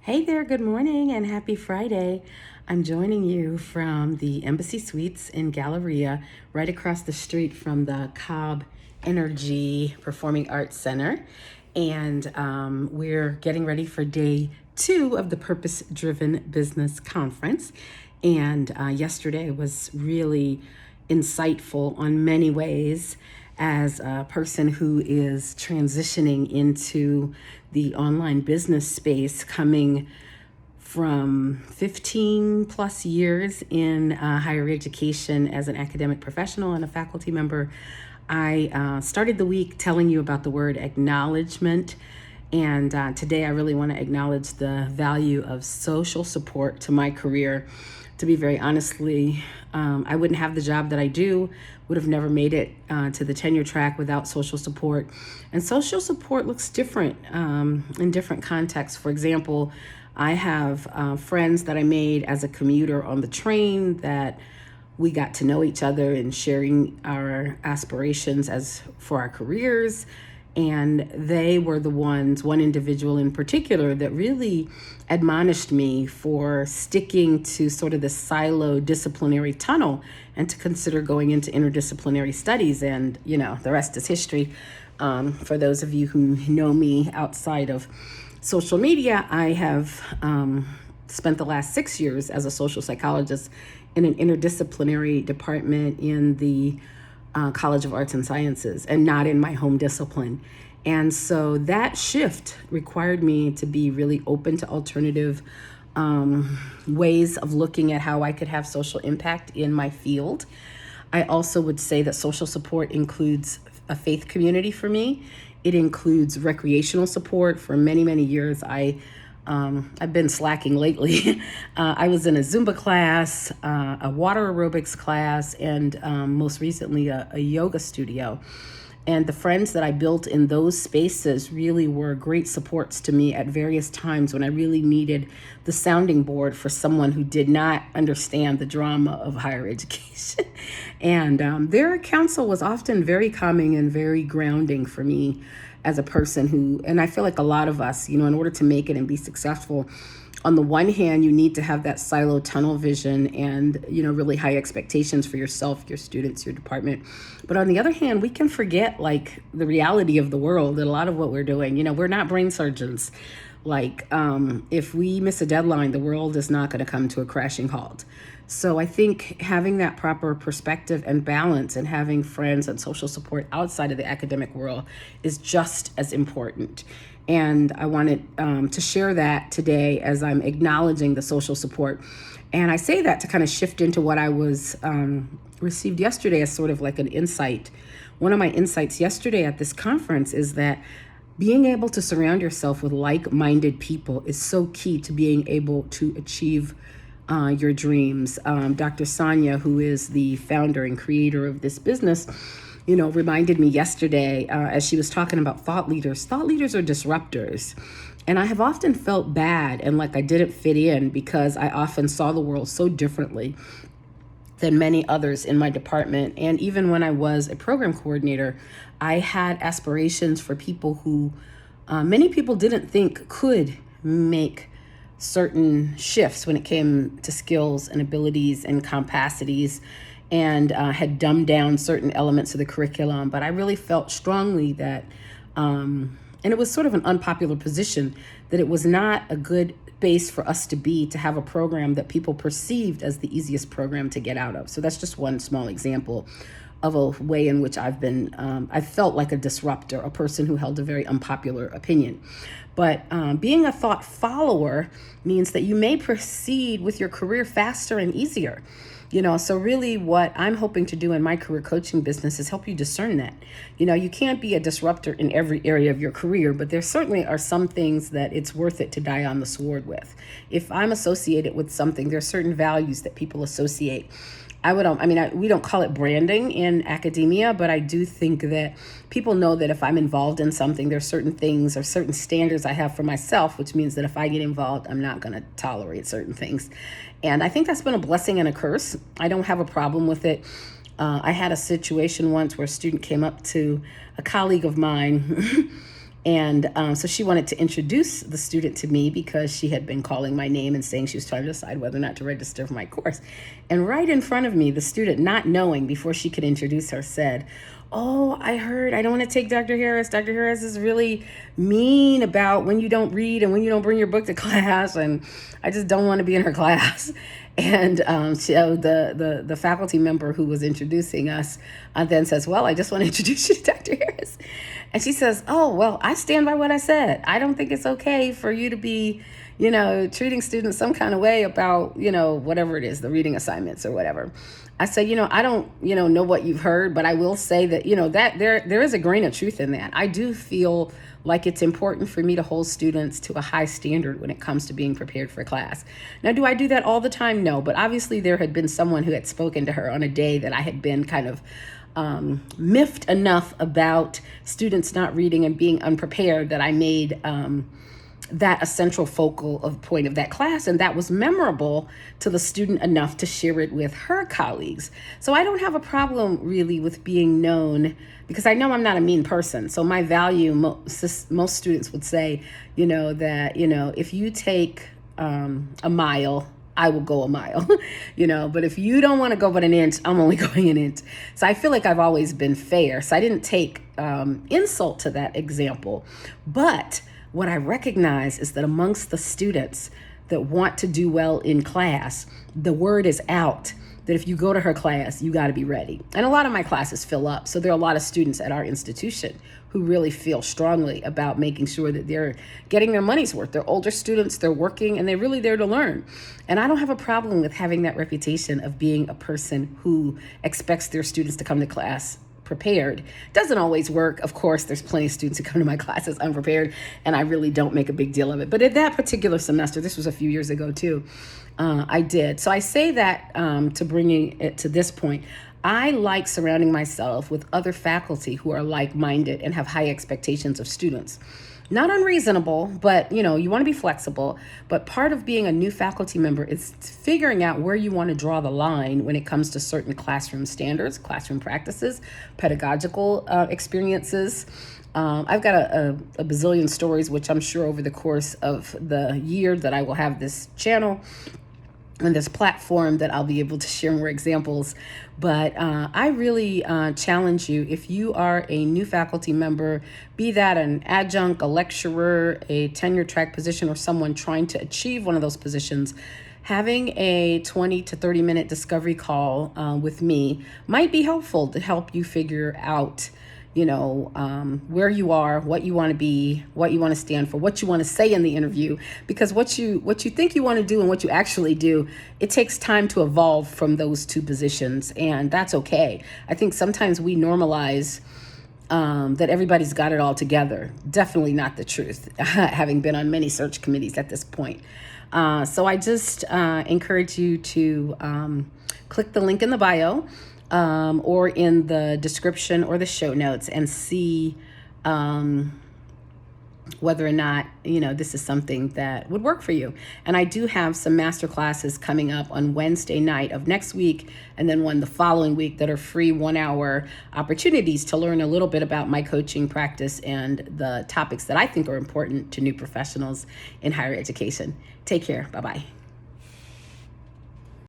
Hey there, good morning and happy Friday. I'm joining you from the Embassy Suites in Galleria, right across the street from the Cobb Energy Performing Arts Center. And we're getting ready for day 2 of the Purpose Driven Business Conference. And yesterday was really insightful on many ways as a person who is transitioning into the online business space, coming from 15 plus years in higher education as an academic professional and a faculty member. I started the week telling you about the word acknowledgement. And today I really want to acknowledge the value of social support to my career. To be very honestly, I wouldn't have the job that I do, would have never made it to the tenure track without social support. And social support looks different in different contexts. For example, I have friends that I made as a commuter on the train that we got to know each other and sharing our aspirations as for our careers. And they were the ones, one individual in particular, that really admonished me for sticking to sort of the silo disciplinary tunnel and to consider going into interdisciplinary studies. And, the rest is history. For those of you who know me outside of social media, I have spent the last 6 years as a social psychologist in an interdisciplinary department in the College of Arts and Sciences, and not in my home discipline. And so that shift required me to be really open to alternative ways of looking at how I could have social impact in my field. I also would say that social support includes a faith community for me. It includes recreational support. For many, many years, I've been slacking lately. I was in a Zumba class, a water aerobics class, and most recently a yoga studio. And the friends that I built in those spaces really were great supports to me at various times when I really needed the sounding board for someone who did not understand the drama of higher education. And their counsel was often very calming and very grounding for me as a person who, and I feel like a lot of us, in order to make it and be successful, on the one hand, you need to have that silo tunnel vision and, really high expectations for yourself, your students, your department. But on the other hand, we can forget the reality of the world and a lot of what we're doing. We're not brain surgeons. If we miss a deadline, the world is not going to come to a crashing halt. So I think having that proper perspective and balance and having friends and social support outside of the academic world is just as important. And I wanted to share that today as I'm acknowledging the social support. And I say that to kind of shift into what I was received yesterday as sort of like an insight. One of my insights yesterday at this conference is that being able to surround yourself with like-minded people is so key to being able to achieve your dreams. Dr. Sonia, who is the founder and creator of this business, reminded me yesterday as she was talking about thought leaders. Thought leaders are disruptors. And I have often felt bad and like I didn't fit in because I often saw the world so differently than many others in my department. And even when I was a program coordinator, I had aspirations for people who many people didn't think could make certain shifts when it came to skills and abilities and capacities, and had dumbed down certain elements of the curriculum. But I really felt strongly that, and it was sort of an unpopular position, that it was not a good base for us to have a program that people perceived as the easiest program to get out of. So that's just one small example of a way in which I felt like a disruptor, a person who held a very unpopular opinion. But being a thought follower means that you may proceed with your career faster and easier. So really what I'm hoping to do in my career coaching business is help you discern that. You can't be a disruptor in every area of your career, but there certainly are some things that it's worth it to die on the sword with. If I'm associated with something, there are certain values that people associate. We don't call it branding in academia, but I do think that people know that if I'm involved in something, there's certain things or certain standards I have for myself, which means that if I get involved, I'm not going to tolerate certain things. And I think that's been a blessing and a curse. I don't have a problem with it. I had a situation once where a student came up to a colleague of mine And so she wanted to introduce the student to me because she had been calling my name and saying she was trying to decide whether or not to register for my course. And right in front of me, the student, not knowing before she could introduce her, said, "Oh, I heard I don't want to take Dr. Harris. Dr. Harris is really mean about when you don't read and when you don't bring your book to class, and I just don't want to be in her class." And so the faculty member who was introducing us then says, "Well, I just want to introduce you to Dr. Harris." And she says, "Oh, well, I stand by what I said. I don't think it's okay for you to be, treating students some kind of way about, whatever it is, the reading assignments or whatever." I said, I don't, know what you've heard, but I will say that, that there is a grain of truth in that. I do feel like it's important for me to hold students to a high standard when it comes to being prepared for class. Now, do I do that all the time? No, but obviously there had been someone who had spoken to her on a day that I had been kind of miffed enough about students not reading and being unprepared that I made that a central focal point of that class, and that was memorable to the student enough to share it with her colleagues. So I don't have a problem really with being known, because I know I'm not a mean person. So my value, most students would say, that, if you take a mile, I will go a mile, but if you don't want to go but an inch, I'm only going an inch. So I feel like I've always been fair. So I didn't take insult to that example. But what I recognize is that amongst the students that want to do well in class, the word is out that if you go to her class, you got to be ready. And a lot of my classes fill up. So there are a lot of students at our institution who really feel strongly about making sure that they're getting their money's worth. They're older students, they're working, and they're really there to learn. And I don't have a problem with having that reputation of being a person who expects their students to come to class prepared. Doesn't always work. Of course, there's plenty of students who come to my classes unprepared, and I really don't make a big deal of it. But at that particular semester, this was a few years ago too, I did. So I say that to bringing it to this point. I like surrounding myself with other faculty who are like-minded and have high expectations of students. Not unreasonable, but you want to be flexible. But part of being a new faculty member is figuring out where you want to draw the line when it comes to certain classroom standards, classroom practices, pedagogical experiences. I've got a bazillion stories, which I'm sure over the course of the year that I will have this channel and this platform that I'll be able to share more examples. But I really challenge you, if you are a new faculty member, be that an adjunct, a lecturer, a tenure track position, or someone trying to achieve one of those positions, having a 20 to 30 minute discovery call with me might be helpful to help you figure out where you are, what you want to be, what you want to stand for, what you want to say in the interview. Because what you think you want to do and what you actually do, it takes time to evolve from those two positions, and that's okay. I think sometimes we normalize that everybody's got it all together. Definitely not the truth, having been on many search committees at this point. So I just encourage you to click the link in the bio or in the description or the show notes and see whether or not, this is something that would work for you. And I do have some master classes coming up on Wednesday night of next week, and then one the following week, that are free 1-hour opportunities to learn a little bit about my coaching practice and the topics that I think are important to new professionals in higher education. Take care. Bye-bye.